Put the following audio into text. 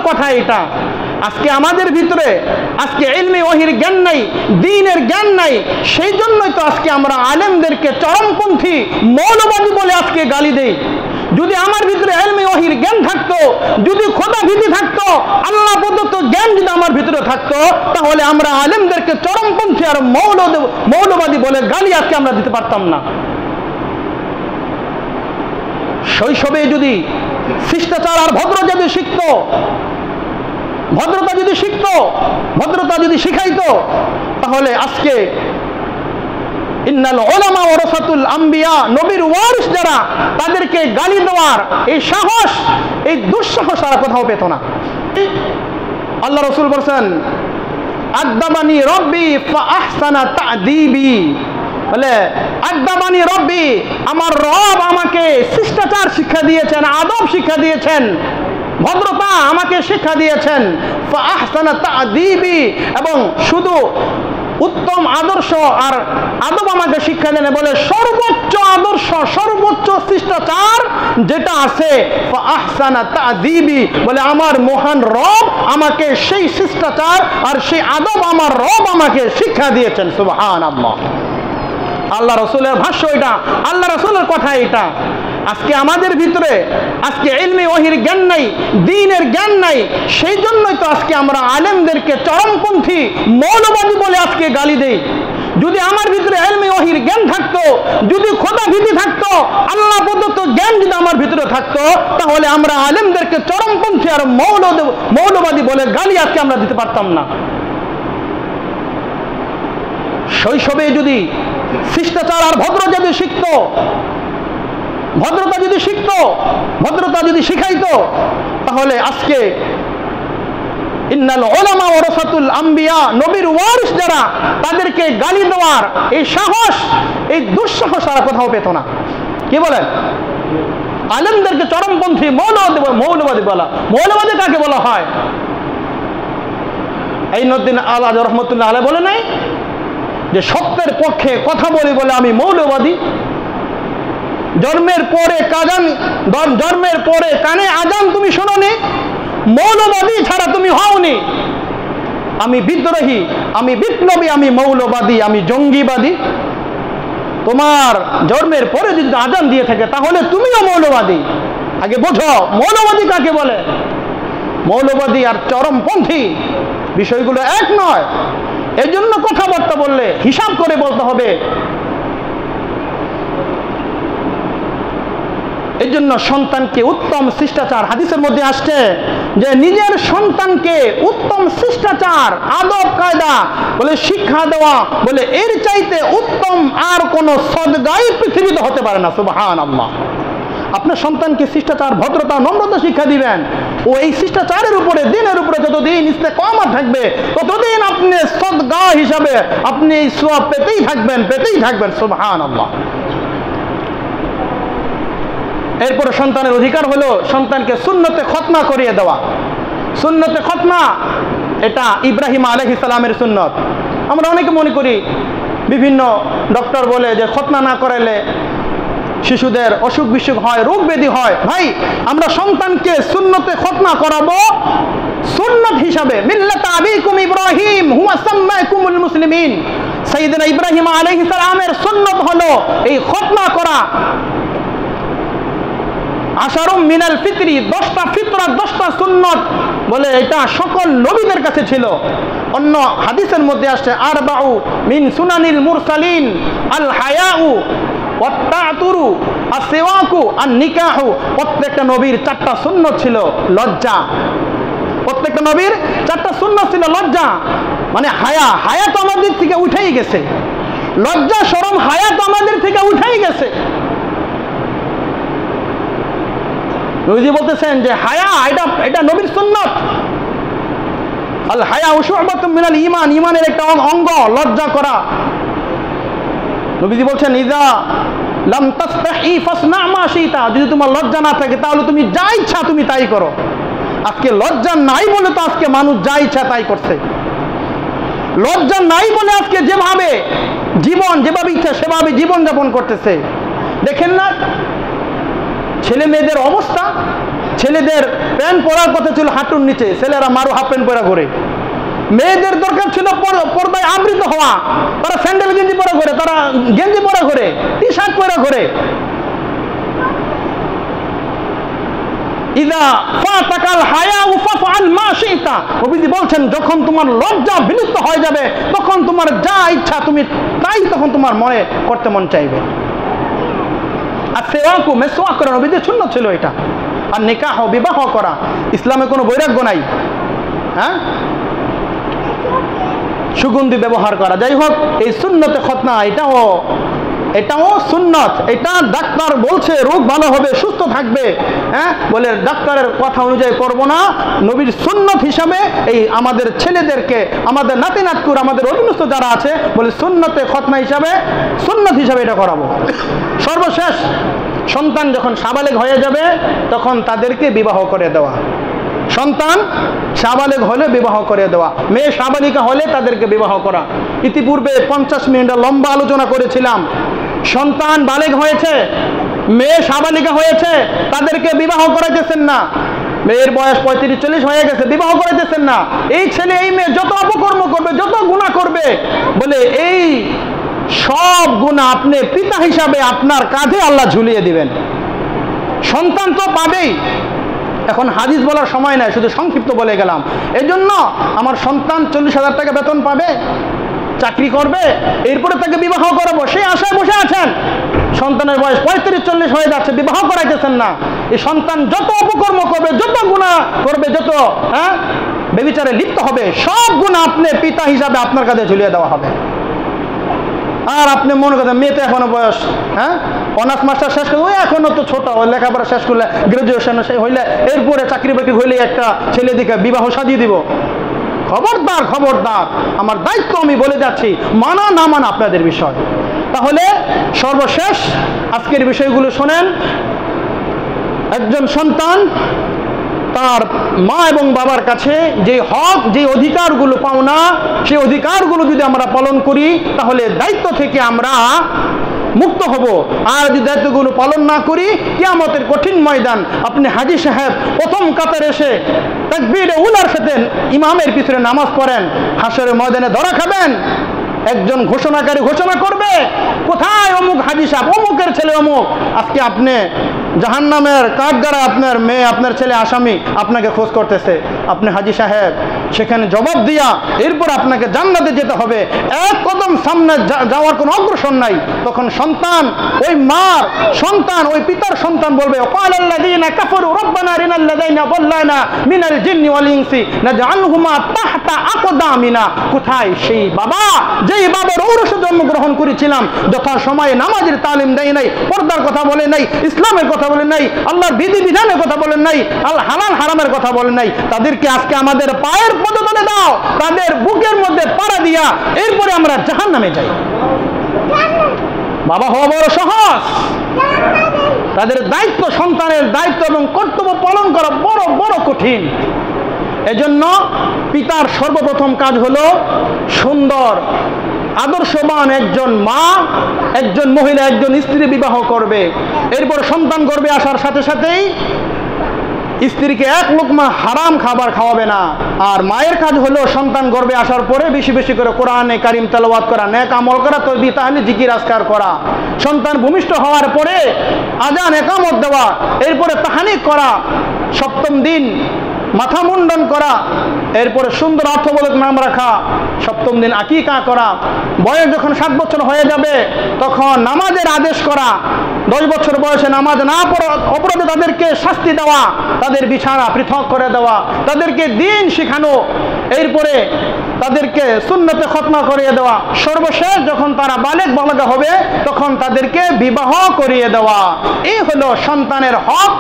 রাসূলের কথা এটা। আজকে আমাদের ভিতরে আজকে ইলমে ওহীর জ্ঞান নাই, দ্বীনের জ্ঞান নাই, সেই জন্যই তো আজকে আমরা আলেমদেরকে চরমপন্থী মৌলবাদী বলে আজকে গালি দেই। যদি আমার ভিতরে ইলমে ওহীর জ্ঞান থাকতো, যদি খোদা ভীতি থাকতো, আল্লাহ প্রদত্ত জ্ঞান যদি আমার ভিতরে থাকতো, তাহলে আমরা আলেমদেরকে চরমপন্থী আর মৌলবাদী বলে গালি আজকে আমরা দিতে পারতাম না। শৈশবে যদি শিষ্টাচার আর ভদ্রতা যদি শিখতো, ভদ্রতা যদি শিখাইতো, তাহলে আজকে ইন্নাল উলামা ওয়ারাসাতুল আম্বিয়া, নবীর ওয়ারিস যারা, তাদেরকে গালি দেওয়ার এই সাহস, এই দুঃসাহস আর কোথাও পেত না। আল্লাহ রাসূল বলেন, আদাবানি রব্বি ফাআহসানা তা'দীবি, বলে আদাবানি রব্বি, আমার রব আমাকে শিষ্টাচার শিক্ষা দিয়েছেন, আদব শিক্ষা দিয়েছেন, ভদ্রতা আমাকে শিক্ষা দিয়েছেন। ফাআহসানা তা'দীবি, এবং শুধু উত্তম আদর্শ আর আদব আমাকে শিক্ষা দেন, বলে সর্বোচ্চ আদর্শ, সর্বোচ্চ শিষ্টাচার যেটা আছে, ফাআহসানা তা'দীবি, বলে আমার মহান রব আমাকে সেই শিষ্টাচার আর সেই আদব আমার রব আমাকে শিক্ষা দিয়েছেন। সুবহানাল্লাহ। আল্লাহ রাসূলের ভাষ্য এটা, আল্লাহ রাসূলের কথা এটা। আজকে আমাদের ভিতরে আজকে ইলমে ওহীর জ্ঞান নাই, দ্বীনের জ্ঞান নাই, সেই জন্যই তো আজকে আমরা আলেমদেরকে চরমপন্থী মৌলবাদী বলে আজকে গালি দেই। যদি আমার ভিতরে ইলমে ওহীর জ্ঞান থাকতো, যদি খোদা ভীতি থাকতো, আল্লাহ প্রদত্ত জ্ঞান যদি আমার ভিতরে থাকতো, তাহলে আমরা আলেমদেরকে চরমপন্থী আর মৌলবাদী বলে গালি আজকে আমরা দিতে পারতাম না। শৈশবে যদি শিষ্টাচার আর ভদ্রতা যদি শিখতো, ভদ্রতা যদি শিখাইতো, তাহলে আজকে ইন্নাল উলামা ওয়ারাসাতুল আম্বিয়া, নবীর ওয়ারিস যারা, তাদেরকে গালি দেওয়ার এই সাহস, এই দুঃসাহস আর কোথাও পেত না। কি বলেন? আলেমদেরকে চরমপন্থী মৌলবাদী বলা। মৌলবাদী কাকে বলা হয়? আইনুদ্দিন আল-আজ রহমতুল্লাহ আলাইহি বলে নাই যে সত্যের পক্ষে কথা বলি বলে আমি মৌলবাদী। জন্মের পরে কানে আজান তুমি শোনোনি, মৌলবাদী ছাড়া তুমি হওনি। আমি বিদ্রোহী, আমি বিপ্লবী, আমি মৌলবাদী, আমি জঙ্গিবাদী। তোমার জন্মের পরে যদি আজান দিয়ে থাকে, তাহলে তুমিও মৌলবাদী। আগে বোঝো মৌলবাদী কাকে বলে। মৌলবাদী আর চরমপন্থী বিষয়গুলো এক নয়। এই জন্য কথাবার্তা বললে হিসাব করে বলতে হবে। এই জন্য সন্তানকে উত্তম শিষ্টাচার, হাদিসের মধ্যে আসছে যে নিজের সন্তানকে উত্তম শিষ্টাচার, আদব কায়দা বলে শিক্ষা দেওয়া, বলে এর চাইতে উত্তম আর কোন সদগাই পৃথিবীতে হতে পারে না। সুবহানাল্লাহ। আপনার সন্তানকে শিষ্টাচার, ভদ্রতা, নম্রতা শিক্ষা দিবেন, ও এই শিষ্টাচারের উপরে, দিনের উপরে যতদিন ইস্তেকামত থাকবে, ততদিন আপনি সদগা হিসাবে আপনি এই সওয়াব পেতেই থাকবেন। সুবহানাল্লাহ। এরপরে সন্তানের অধিকার হলো সন্তানকে সুন্নতে খতনা করিয়ে দেওয়া। সুন্নতে খতনা এটা ইব্রাহিম আলাইহিস সালামের সুন্নত। আমরা অনেকে মনে করি, বিভিন্ন ডক্টর বলে যে খতনা না করাইলে শিশুদের অসুখ বিসুখ হয়, রোগ ব্যাধি হয়। ভাই, আমরা সন্তানকে সুন্নতে খতনা করাবো সুন্নত হিসাবে। মিল্লাত আবিকুম ইব্রাহিম হুয়া সাম্মাকুমুল মুসলিমিন। সাইয়েদনা ইব্রাহিম আলাইহিস সালামের সুন্নত হলো এই খতনা করা। আশারুম মিনাল ফিতরি, 10টা ফিতরাত, 10টা সুন্নত, বলে এটা সকল নবীদের কাছে ছিল। অন্য হাদিসের মধ্যে আসছে আরবাউ মিন সুনানিল মুরসালিন আল হায়াউ ওয়াত তা'তুরু আসওয়াকু আন নিকাহু। প্রত্যেকটা নবীর 4টা সুন্নত ছিল। লজ্জা, প্রত্যেকটা নবীর 4টা সুন্নত ছিল। লজ্জা মানে হায়া তো আমাদের থেকে উঠেই গেছে। লজ্জা, শরম, হায়া তো আমাদের থেকে উঠেই গেছে। নবীজি বলতেছেন যে হায়া এটা নবীর সুন্নত। আল হায়া শু'বাতুম মিনাল ঈমান, ঈমানের একটা অঙ্গ লজ্জা করা। নবীজি বলছেন ইযা লাম তাসতাহি ফাসনা মা শিতা, যদি তোমার লজ্জা না থাকে তাহলে তুমি যা ইচ্ছা তুমি তাই করো। আজকে লজ্জা নাই বলে তো আজকে মানুষ যা ইচ্ছা তাই করছে। লজ্জা নাই বলে আজকে যেভাবে ইচ্ছা সেভাবে জীবন যাপন করতেছে। দেখেন না ছেলে মেয়েদের অবস্থা, ছেলেদের প্যান্ট পরার কথা ছিল হাঁটুর নিচে, ছেলেরা মারু হাফ প্যান্ট পরা করে। মেয়েদের দরকার ছিল পর্দায় আবৃত হওয়া, তারা স্যান্ডেল গেঞ্জি পরা করে, তারা গেঞ্জি পরা করে, টি শার্ট পরা করে। ইদা ফাতাকাল হায়াউ ফাফআল মা শিতা, নবীজি বলছেন যখন তোমার লজ্জা বিলুপ্ত হয়ে যাবে তখন তোমার যা ইচ্ছা তুমি তাই তখন তোমার মনে করতে মন চাইবে। আর সেওয়াকু মেসওয়াক করা নবীজির সুন্নাত ছিল এটা। আর নিকাহ বিবাহ করা, ইসলামে কোনো বৈরাগ্য নাই। হ্যাঁ, সুগন্ধি ব্যবহার করা, যাই হোক এই সুন্নতে খতনা এটাও সুন্নত। এটা ডাক্তার বলছে রোগ ভালো হবে, সুস্থ থাকবে, হ্যাঁ বলে ডাক্তারের কথা অনুযায়ী করবো না, নবীর সুন্নত হিসাবে এই আমাদের ছেলেদেরকে, আমাদের নাতি নাতকুর, আমাদের অধীনস্থ যারা আছে বলে সুন্নতে খতনা হিসাবে, সুন্নত হিসাবে এটা করাবো। সর্বশেষ সন্তান যখন সাবালেগ হয়ে যাবে তখন তাদেরকে বিবাহ করে দেওয়া। সন্তান সাবালেগ হলে বিবাহ করে দেওয়া, মেয়ে সাবালিকা হলে তাদেরকে বিবাহ করা। ইতিপূর্বে 50 মিনিট লম্বা আলোচনা করেছিলাম। সন্তান বালেগ হয়েছে, মেয়ে সাবালিকা হয়েছে, তাদেরকে বিবাহ করাইতেছেন না। মেয়ের বয়স 35-40 হয়ে গেছে, বিবাহ করাইতেছেন না। এই ছেলে এই মেয়ে যত অপকর্ম করবে, যত গুনাহ করবে, বলে এই সব গুনাহ আপনি পিতা হিসাবে আপনার কাঁধে আল্লাহ ঝুলিয়ে দিবেন। সন্তান তো পাবেই। এখন হাদিস বলার সময় নাই, শুধু সংক্ষিপ্ত বলে গেলাম। এজন্য আমার সন্তান 40,000 টাকা বেতন পাবে, চাকরি করবে, এরপরে তাকে বিবাহ করাবো, সেই আশায় বসে আছেন। সন্তানের বয়স 35-40 হয়ে যাচ্ছে, বিবাহ করাইতেছেন না। এই সন্তান যত অপকর্ম করবে, যত গুনাহ করবে, যত বেবিচারে লিপ্ত হবে, সব গুনাহ আপনি পিতা হিসাবে আপনার কাছে ঝুলিয়ে দেওয়া হবে। আর আপনি মনে করেন মেয়ে তো এখনো বয়স, অনার্স মাস্টার শেষ করলে, ওই এখনো তো ছোট, ওই লেখাপড়া শেষ করলে, গ্রাজুয়েশন হইলে, এরপরে চাকরি বাকরি হইলে একটা ছেলে দিকে বিবাহ সাজিয়ে দিব। খবরদার, খবরদার, আমার দায়িত্ব আমি বলে যাচ্ছি, মানা না মানা আপনাদের বিষয়। তাহলে সর্বশেষ আজকের বিষয়গুলো শোনেন। একজন সন্তান তার মা এবং বাবার কাছে যে হক, যে অধিকারগুলো পাওনা, সেই অধিকারগুলো যদি আমরা পালন করি তাহলে দায়িত্ব থেকে আমরা মুক্ত হব। আর যদি দায়িত্বগুলো পালন না করি, কিয়ামতের কঠিন ময়দান, আপনি হাজী সাহেব প্রথম কাতারে এসে তাকবীরে উলার সাথে ইমামের পিছনে নামাজ পড়েন, হাসরের ময়দানে ধরা খাবেন। একজন ঘোষণাকারী ঘোষণা করবে, কোথায় অমুক হাজী সাহেব, অমুকের ছেলে অমুক, আজকে আপনি জাহান্নামের কাঠগড়ায় আপনার মেয়ে, আপনার ছেলে আসামি, আপনাকে খোঁজ করতেছে, আপনি হাজী সাহেব। সেখানে জবাব দিয়া এরপর আপনাকে জান্নাতে যেতে হবে, এক কদম সামনে যাওয়ার কোনো অগ্রসর নাই। তখন সন্তান, ওই মার সন্তান, ওই পিতার সন্তান বলবে, ক্বালাল্লাযীনা কাফারু রাব্বানা আরিনাল্লাযীনা যাল্লানা মিনাল জিন্নি ওয়াল ইনসি নাজআলহুমা তাহতা আকদামিনা। কোথায় সেই বাবা, যেই বাবার ঔরসে জন্মগ্রহণ করেছিলাম, যথা সময়ে নামাজের তালিম দেয় নাই, পর্দার কথা বলে নাই, ইসলামের কথা বলে নাই, আল্লাহর বিধিবিধানের কথা বলেন নাই, আল্লাহ হালাল হারামের কথা বলেন নাই, তাদেরকে আজকে আমাদের পায়ের পদতলে দাও, তাদের বুকের মধ্যে পাড়া দিয়া এরপরে আমরা জাহান্নামে যাই। বাবা হওয়া বড় সহজ, তাদের দায়িত্ব, সন্তানের দায়িত্ব এবং কর্তব্য পালন করা বড় বড় কঠিন। এজন্য পিতার সর্বপ্রথম কাজ হলো সুন্দর আদর্শবান একজন মা, একজন মহিলা, একজন স্ত্রী বিবাহ করবে। এরপর সন্তান গর্ভে আসার সাথে সাথেই স্ত্রীকে এক লোকমা হারাম খাবার খাওয়াবে না। আর মায়ের কাজ হলো সন্তান গর্ভে আসার পরে বেশি বেশি করে কোরআনে কারিম তেলাওয়াত করা, নেক আমল করা, তসবিহ তাহলিল জিকির আজকার করা। সন্তান ভূমিষ্ঠ হওয়ার পরে আজান একামত দেওয়া, এরপরে তাহনিক করা, সপ্তম দিন মাথা মুন্ডন করা, এরপরে সুন্দর অর্থবোধক নাম রাখা, সপ্তম দিন আকিকা করা। বয়স যখন 7 বছর হয়ে যাবে তখন নামাজের আদেশ করা। 10 বছর বয়সে নামাজ না পড়া অপরাধে তাদেরকে শাস্তি দেওয়া, তাদের বিছানা পৃথক করে দেওয়া, তাদেরকে দিন শিখানো, এরপরে তাদেরকে সুন্নতে খতনা করিয়ে দেওয়া। সর্বশেষ যখন তারা বালেগা হবে তখন তাদেরকে বিবাহ করিয়ে দেওয়া। এই হলো সন্তানের হক।